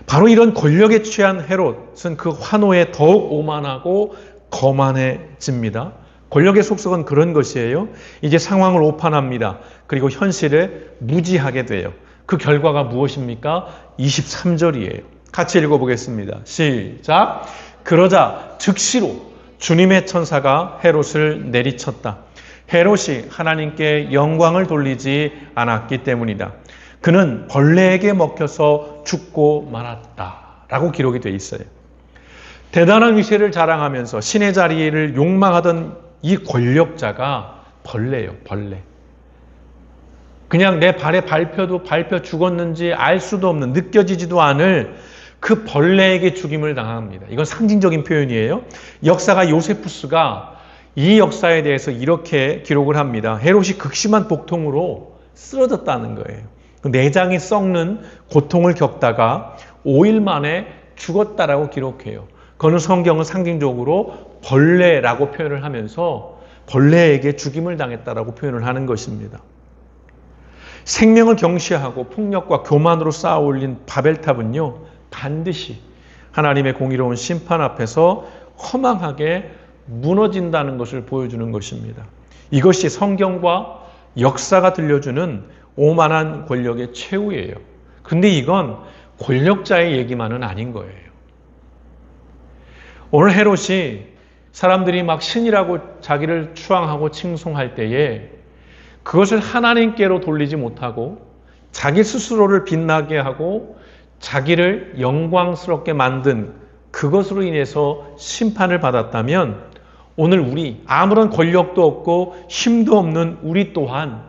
Speaker 1: 바로 이런 권력에 취한 헤롯은 그 환호에 더욱 오만하고 거만해집니다. 권력의 속성은 그런 것이에요. 이제 상황을 오판합니다. 그리고 현실에 무지하게 돼요. 그 결과가 무엇입니까? 23절이에요. 같이 읽어보겠습니다. 시작. 그러자 즉시로 주님의 천사가 헤롯을 내리쳤다. 헤롯이 하나님께 영광을 돌리지 않았기 때문이다. 그는 벌레에게 먹혀서 죽고 말았다. 라고 기록이 되어 있어요. 대단한 위세를 자랑하면서 신의 자리를 욕망하던 이 권력자가 벌레예요. 벌레. 그냥 내 발에 밟혀 죽었는지 알 수도 없는, 느껴지지도 않을 그 벌레에게 죽임을 당합니다. 이건 상징적인 표현이에요. 역사가 요세푸스가 이 역사에 대해서 이렇게 기록을 합니다. 헤롯이 극심한 복통으로 쓰러졌다는 거예요. 내장이 썩는 고통을 겪다가 5일 만에 죽었다라고 기록해요. 그거는 성경은 상징적으로 벌레라고 표현을 하면서 벌레에게 죽임을 당했다라고 표현을 하는 것입니다. 생명을 경시하고 폭력과 교만으로 쌓아 올린 바벨탑은요, 반드시 하나님의 공의로운 심판 앞에서 허망하게 무너진다는 것을 보여주는 것입니다. 이것이 성경과 역사가 들려주는 오만한 권력의 최후예요. 근데 이건 권력자의 얘기만은 아닌 거예요. 오늘 헤롯이 사람들이 막 신이라고 자기를 추앙하고 칭송할 때에 그것을 하나님께로 돌리지 못하고 자기 스스로를 빛나게 하고 자기를 영광스럽게 만든 그것으로 인해서 심판을 받았다면 오늘 우리 아무런 권력도 없고 힘도 없는 우리 또한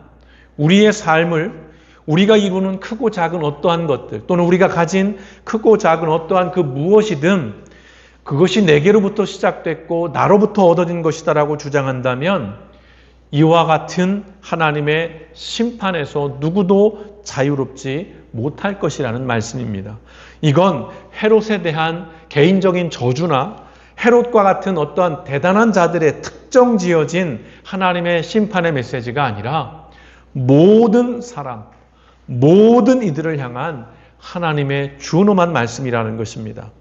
Speaker 1: 우리의 삶을 우리가 이루는 크고 작은 어떠한 것들 또는 우리가 가진 크고 작은 어떠한 그 무엇이든 그것이 내게로부터 시작됐고 나로부터 얻어진 것이다라고 주장한다면 이와 같은 하나님의 심판에서 누구도 자유롭지 못할 것이라는 말씀입니다. 이건 헤롯에 대한 개인적인 저주나 헤롯과 같은 어떠한 대단한 자들의 특정 지어진 하나님의 심판의 메시지가 아니라 모든 사람, 모든 이들을 향한 하나님의 준엄한 말씀이라는 것입니다.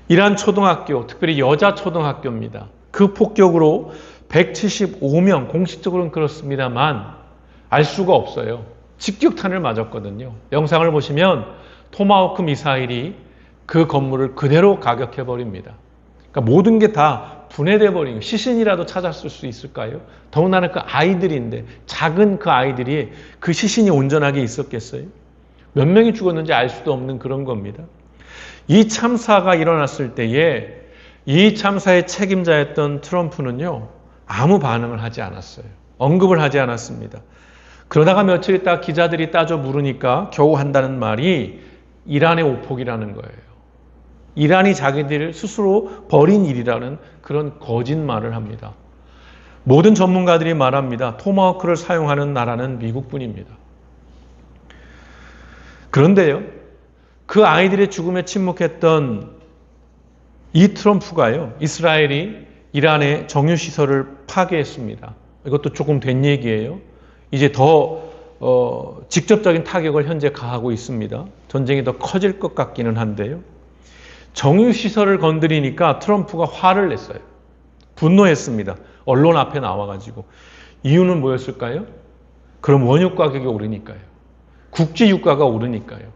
Speaker 1: 이란 초등학교, 특별히 여자 초등학교입니다. 그 폭격으로 175명, 공식적으로는 그렇습니다만 알 수가 없어요. 직격탄을 맞았거든요. 영상을 보시면 토마호크 미사일이 그 건물을 그대로 가격해버립니다. 그러니까 모든 게 다 분해돼 버린, 시신이라도 찾았을 수 있을까요? 더군다나 그 아이들인데, 작은 그 아이들이 그 시신이 온전하게 있었겠어요? 몇 명이 죽었는지 알 수도 없는 그런 겁니다. 이 참사가 일어났을 때에 이 참사의 책임자였던 트럼프는요, 아무 반응을 하지 않았어요. 언급을 하지 않았습니다. 그러다가 며칠 있다가 기자들이 따져 물으니까 겨우 한다는 말이 이란의 오폭이라는 거예요. 이란이 자기들 스스로 벌인 일이라는 그런 거짓말을 합니다. 모든 전문가들이 말합니다. 토마호크를 사용하는 나라는 미국뿐입니다. 그런데요, 그 아이들의 죽음에 침묵했던 이 트럼프가요, 이스라엘이 이란의 정유시설을 파괴했습니다. 이것도 조금 된 얘기예요. 이제 더 직접적인 타격을 현재 가하고 있습니다. 전쟁이 더 커질 것 같기는 한데요. 정유시설을 건드리니까 트럼프가 화를 냈어요. 분노했습니다. 언론 앞에 나와가지고. 이유는 뭐였을까요? 그럼 원유 가격이 오르니까요. 국제 유가가 오르니까요.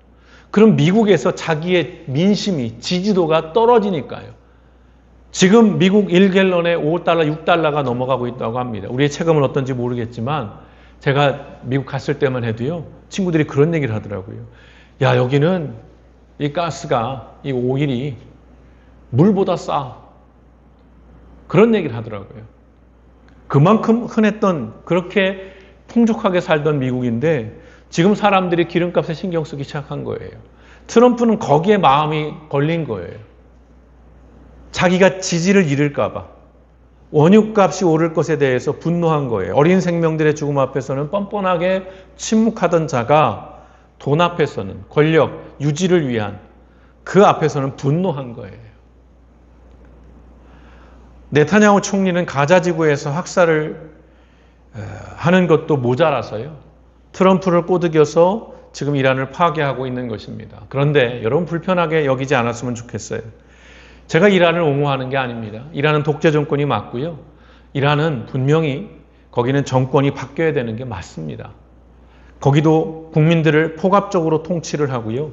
Speaker 1: 그럼 미국에서 자기의 민심이, 지지도가 떨어지니까요. 지금 미국 1갤런에 5달러, 6달러가 넘어가고 있다고 합니다. 우리의 체감은 어떤지 모르겠지만 제가 미국 갔을 때만 해도요, 친구들이 그런 얘기를 하더라고요. 야, 여기는 이 가스가, 이 오일이 물보다 싸. 그런 얘기를 하더라고요. 그만큼 흔했던, 그렇게 풍족하게 살던 미국인데 지금 사람들이 기름값에 신경 쓰기 시작한 거예요. 트럼프는 거기에 마음이 걸린 거예요. 자기가 지지를 잃을까 봐. 원유값이 오를 것에 대해서 분노한 거예요. 어린 생명들의 죽음 앞에서는 뻔뻔하게 침묵하던 자가 돈 앞에서는, 권력 유지를 위한 그 앞에서는 분노한 거예요. 네타냐후 총리는 가자 지구에서 학살을 하는 것도 모자라서요, 트럼프를 꼬드겨서 지금 이란을 파괴하고 있는 것입니다. 그런데 여러분 불편하게 여기지 않았으면 좋겠어요. 제가 이란을 옹호하는 게 아닙니다. 이란은 독재 정권이 맞고요. 이란은 분명히 거기는 정권이 바뀌어야 되는 게 맞습니다. 거기도 국민들을 포괄적으로 통치를 하고요.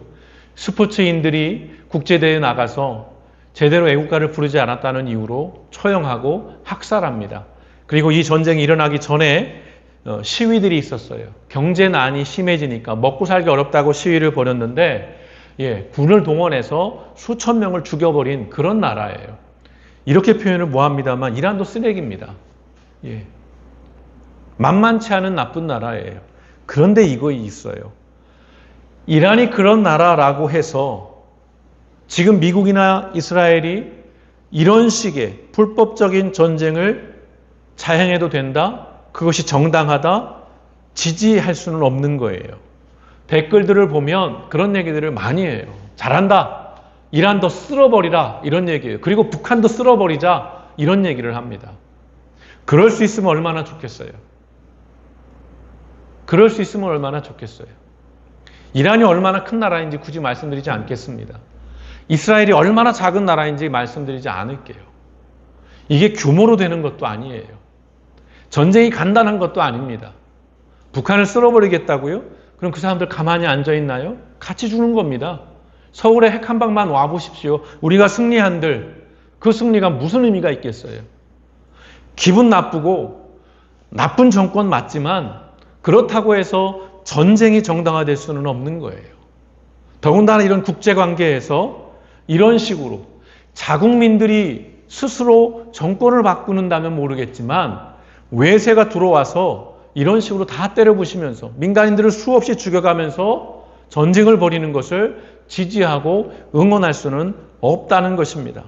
Speaker 1: 스포츠인들이 국제대회에 나가서 제대로 애국가를 부르지 않았다는 이유로 처형하고 학살합니다. 그리고 이 전쟁이 일어나기 전에 시위들이 있었어요. 경제난이 심해지니까 먹고 살기 어렵다고 시위를 벌였는데 군을 동원해서 수천 명을 죽여버린 그런 나라예요. 이렇게 표현을 뭐합니다만 이란도 쓰레기입니다. 만만치 않은 나쁜 나라예요. 그런데 이거 있어요. 이란이 그런 나라라고 해서 지금 미국이나 이스라엘이 이런 식의 불법적인 전쟁을 자행해도 된다? 그것이 정당하다? 지지할 수는 없는 거예요. 댓글들을 보면 그런 얘기들을 많이 해요. 잘한다. 이란도 쓸어버리라. 이런 얘기예요. 그리고 북한도 쓸어버리자. 이런 얘기를 합니다. 그럴 수 있으면 얼마나 좋겠어요. 그럴 수 있으면 얼마나 좋겠어요. 이란이 얼마나 큰 나라인지 굳이 말씀드리지 않겠습니다. 이스라엘이 얼마나 작은 나라인지 말씀드리지 않을게요. 이게 규모로 되는 것도 아니에요. 전쟁이 간단한 것도 아닙니다. 북한을 쓸어버리겠다고요? 그럼 그 사람들 가만히 앉아있나요? 같이 죽는 겁니다. 서울에 핵 한 방만 와보십시오. 우리가 승리한들 그 승리가 무슨 의미가 있겠어요? 기분 나쁘고 나쁜 정권 맞지만 그렇다고 해서 전쟁이 정당화될 수는 없는 거예요. 더군다나 이런 국제관계에서 이런 식으로 자국민들이 스스로 정권을 바꾸는다면 모르겠지만 외세가 들어와서 이런 식으로 다 때려부시면서 민간인들을 수없이 죽여가면서 전쟁을 벌이는 것을 지지하고 응원할 수는 없다는 것입니다.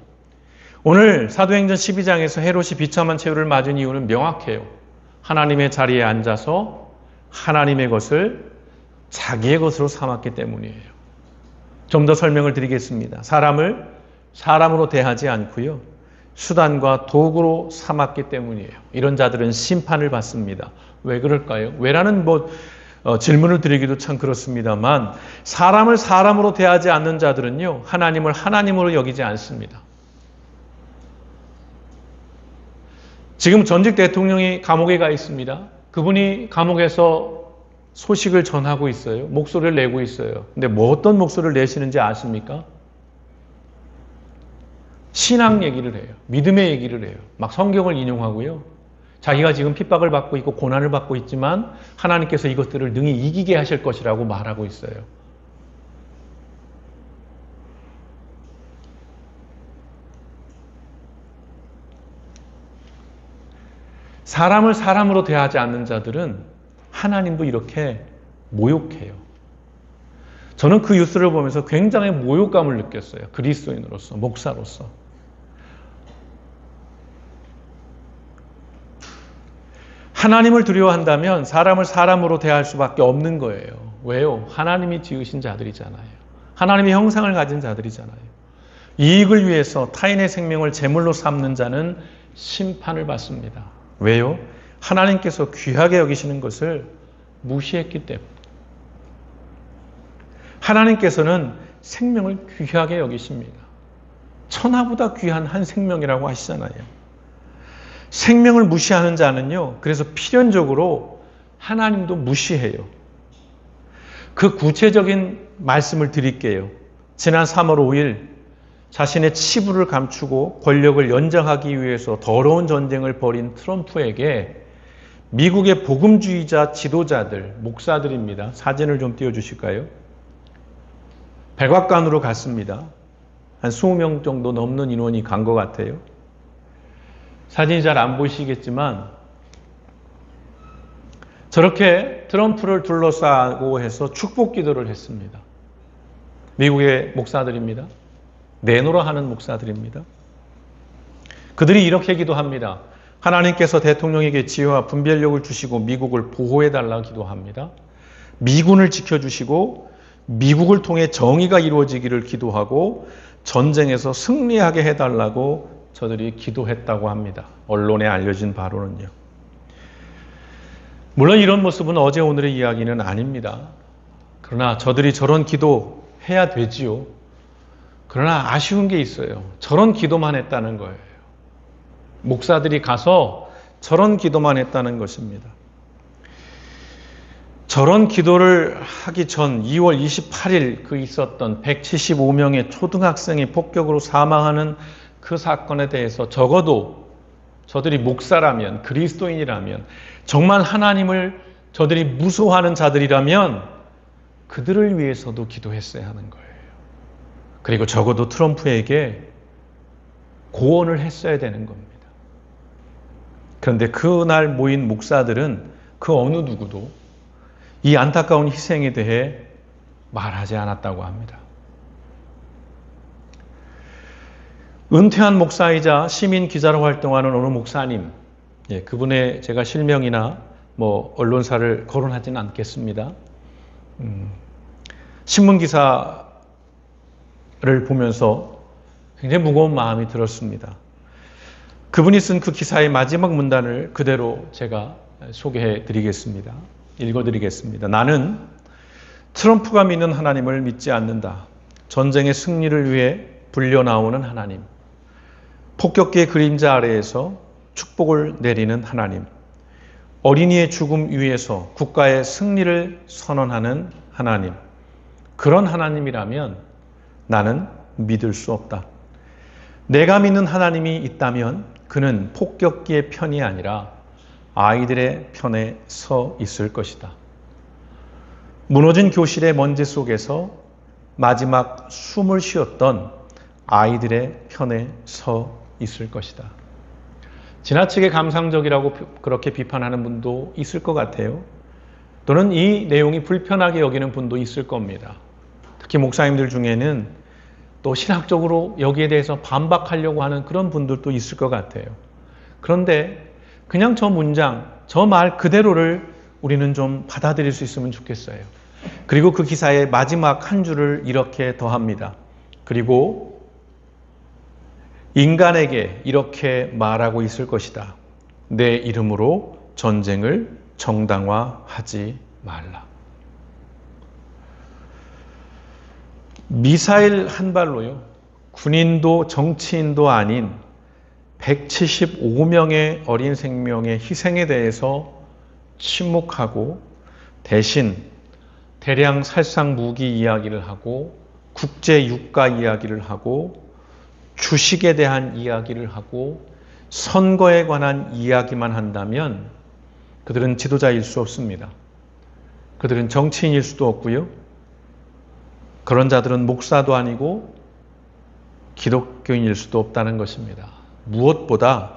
Speaker 1: 오늘 사도행전 12장에서 헤롯이 비참한 최후를 맞은 이유는 명확해요. 하나님의 자리에 앉아서 하나님의 것을 자기의 것으로 삼았기 때문이에요. 좀 더 설명을 드리겠습니다. 사람을 사람으로 대하지 않고요. 수단과 도구로 삼았기 때문이에요. 이런 자들은 심판을 받습니다. 왜 그럴까요? 왜라는 질문을 드리기도 참 그렇습니다만 사람을 사람으로 대하지 않는 자들은요. 하나님을 하나님으로 여기지 않습니다. 지금 전직 대통령이 감옥에 가 있습니다. 그분이 감옥에서 소식을 전하고 있어요. 목소리를 내고 있어요. 근데 어떤 목소리를 내시는지 아십니까? 신앙 얘기를 해요. 믿음의 얘기를 해요. 막 성경을 인용하고요. 자기가 지금 핍박을 받고 있고 고난을 받고 있지만 하나님께서 이것들을 능히 이기게 하실 것이라고 말하고 있어요. 사람을 사람으로 대하지 않는 자들은 하나님도 이렇게 모욕해요. 저는 그 뉴스를 보면서 굉장히 모욕감을 느꼈어요. 그리스도인으로서, 목사로서. 하나님을 두려워한다면 사람을 사람으로 대할 수밖에 없는 거예요. 왜요? 하나님이 지으신 자들이잖아요. 하나님의 형상을 가진 자들이잖아요. 이익을 위해서 타인의 생명을 제물로 삼는 자는 심판을 받습니다. 왜요? 하나님께서 귀하게 여기시는 것을 무시했기 때문에. 하나님께서는 생명을 귀하게 여기십니다. 천하보다 귀한 한 생명이라고 하시잖아요. 생명을 무시하는 자는요, 그래서 필연적으로 하나님도 무시해요. 그 구체적인 말씀을 드릴게요. 지난 3월 5일 자신의 치부를 감추고 권력을 연장하기 위해서 더러운 전쟁을 벌인 트럼프에게 미국의 복음주의자 지도자들, 목사들입니다. 사진을 좀 띄워주실까요? 백악관으로 갔습니다. 한 20명 정도 넘는 인원이 간 것 같아요. 사진이 잘 안 보이시겠지만 저렇게 트럼프를 둘러싸고 해서 축복 기도를 했습니다. 미국의 목사들입니다. 내노라 하는 목사들입니다. 그들이 이렇게 기도합니다. 하나님께서 대통령에게 지혜와 분별력을 주시고 미국을 보호해달라 기도합니다. 미군을 지켜주시고 미국을 통해 정의가 이루어지기를 기도하고 전쟁에서 승리하게 해달라고 저들이 기도했다고 합니다. 언론에 알려진 바로는요. 물론 이런 모습은 어제 오늘의 이야기는 아닙니다. 그러나 저들이 저런 기도 해야 되지요. 그러나 아쉬운 게 있어요. 저런 기도만 했다는 거예요. 목사들이 가서 저런 기도만 했다는 것입니다. 저런 기도를 하기 전 2월 28일 그 있었던 175명의 초등학생이 폭격으로 사망하는 그 사건에 대해서 적어도 저들이 목사라면, 그리스도인이라면, 정말 하나님을 저들이 무서워하는 자들이라면 그들을 위해서도 기도했어야 하는 거예요. 그리고 적어도 트럼프에게 고언을 했어야 되는 겁니다. 그런데 그날 모인 목사들은 그 어느 누구도 이 안타까운 희생에 대해 말하지 않았다고 합니다. 은퇴한 목사이자 시민 기자로 활동하는 어느 목사님, 그분의 제가 실명이나 언론사를 거론하지는 않겠습니다. 신문 기사를 보면서 굉장히 무거운 마음이 들었습니다. 그분이 쓴 그 기사의 마지막 문단을 그대로 제가 소개해 드리겠습니다. 읽어 드리겠습니다. 나는 트럼프가 믿는 하나님을 믿지 않는다. 전쟁의 승리를 위해 불려 나오는 하나님. 폭격기의 그림자 아래에서 축복을 내리는 하나님. 어린이의 죽음 위에서 국가의 승리를 선언하는 하나님. 그런 하나님이라면 나는 믿을 수 없다. 내가 믿는 하나님이 있다면 그는 폭격기의 편이 아니라 아이들의 편에 서 있을 것이다. 무너진 교실의 먼지 속에서 마지막 숨을 쉬었던 아이들의 편에 서 있을 것이다. 지나치게 감상적이라고 그렇게 비판하는 분도 있을 것 같아요. 또는 이 내용이 불편하게 여기는 분도 있을 겁니다. 특히 목사님들 중에는 또 신학적으로 여기에 대해서 반박하려고 하는 그런 분들도 있을 것 같아요. 그런데 그냥 저 문장, 저 말 그대로를 우리는 좀 받아들일 수 있으면 좋겠어요. 그리고 그 기사의 마지막 한 줄을 이렇게 더합니다. 그리고 인간에게 이렇게 말하고 있을 것이다. 내 이름으로 전쟁을 정당화하지 말라. 미사일 한 발로요. 군인도 정치인도 아닌 175명의 어린 생명의 희생에 대해서 침묵하고 대신 대량 살상 무기 이야기를 하고 국제 유가 이야기를 하고 주식에 대한 이야기를 하고 선거에 관한 이야기만 한다면 그들은 지도자일 수 없습니다. 그들은 정치인일 수도 없고요. 그런 자들은 목사도 아니고 기독교인일 수도 없다는 것입니다. 무엇보다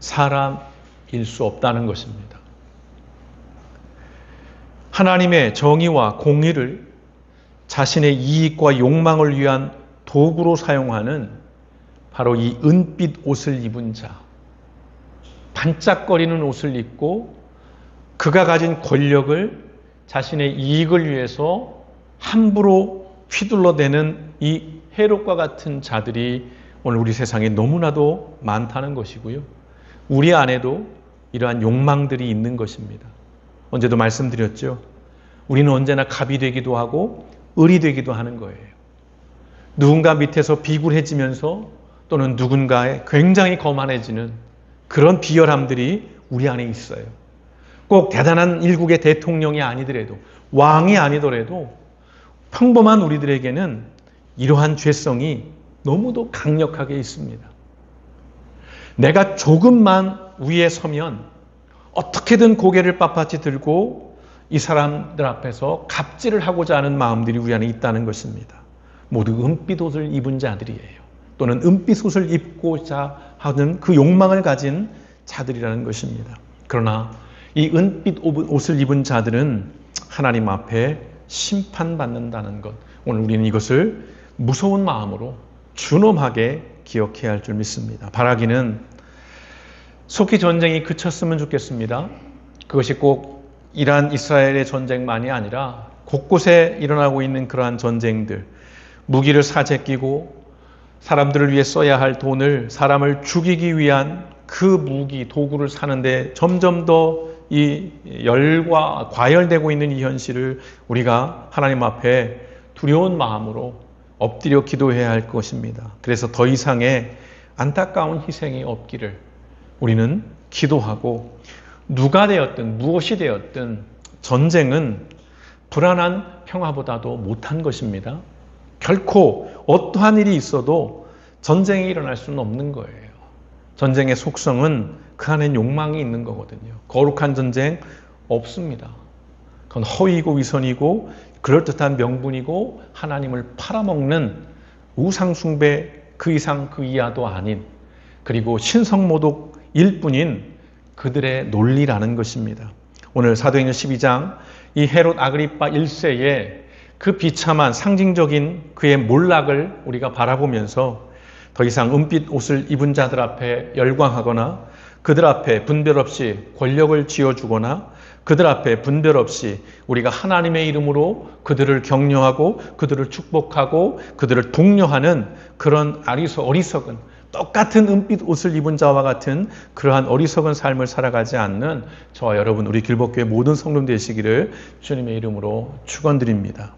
Speaker 1: 사람일 수 없다는 것입니다. 하나님의 정의와 공의를 자신의 이익과 욕망을 위한 도구로 사용하는 바로 이 은빛 옷을 입은 자, 반짝거리는 옷을 입고 그가 가진 권력을 자신의 이익을 위해서 함부로 휘둘러대는 이 헤롯과 같은 자들이 오늘 우리 세상에 너무나도 많다는 것이고요. 우리 안에도 이러한 욕망들이 있는 것입니다. 언제도 말씀드렸죠. 우리는 언제나 갑이 되기도 하고 을이 되기도 하는 거예요. 누군가 밑에서 비굴해지면서 또는 누군가에 굉장히 거만해지는 그런 비열함들이 우리 안에 있어요. 꼭 대단한 일국의 대통령이 아니더라도 왕이 아니더라도 평범한 우리들에게는 이러한 죄성이 너무도 강력하게 있습니다. 내가 조금만 위에 서면 어떻게든 고개를 빳빳이 들고 이 사람들 앞에서 갑질을 하고자 하는 마음들이 우리 안에 있다는 것입니다. 모두 은빛 옷을 입은 자들이에요. 또는 은빛 옷을 입고자 하는 그 욕망을 가진 자들이라는 것입니다. 그러나 이 은빛 옷을 입은 자들은 하나님 앞에 심판받는다는 것. 오늘 우리는 이것을 무서운 마음으로 준엄하게 기억해야 할 줄 믿습니다. 바라기는 속히 전쟁이 그쳤으면 좋겠습니다. 그것이 꼭 이란 이스라엘의 전쟁만이 아니라 곳곳에 일어나고 있는 그러한 전쟁들, 무기를 사재끼고 사람들을 위해 써야 할 돈을 사람을 죽이기 위한 그 무기, 도구를 사는데 점점 더 이 열과 과열되고 있는 이 현실을 우리가 하나님 앞에 두려운 마음으로 엎드려 기도해야 할 것입니다. 그래서 더 이상의 안타까운 희생이 없기를 우리는 기도하고, 누가 되었든 무엇이 되었든 전쟁은 불안한 평화보다도 못한 것입니다. 결코 어떠한 일이 있어도 전쟁이 일어날 수는 없는 거예요. 전쟁의 속성은 그 안에 욕망이 있는 거거든요. 거룩한 전쟁 없습니다. 그건 허위고 위선이고 그럴듯한 명분이고 하나님을 팔아먹는 우상숭배 그 이상 그 이하도 아닌, 그리고 신성모독일 뿐인 그들의 논리라는 것입니다. 오늘 사도행전 12장 이 헤롯 아그리파 1세의 그 비참한 상징적인 그의 몰락을 우리가 바라보면서 더 이상 은빛 옷을 입은 자들 앞에 열광하거나 그들 앞에 분별 없이 권력을 쥐어주거나 그들 앞에 분별 없이 우리가 하나님의 이름으로 그들을 격려하고 그들을 축복하고 그들을 독려하는 그런 어리석은, 똑같은 은빛 옷을 입은 자와 같은 그러한 어리석은 삶을 살아가지 않는 저와 여러분, 우리 길법교회 모든 성도들 되시기를 주님의 이름으로 축원드립니다.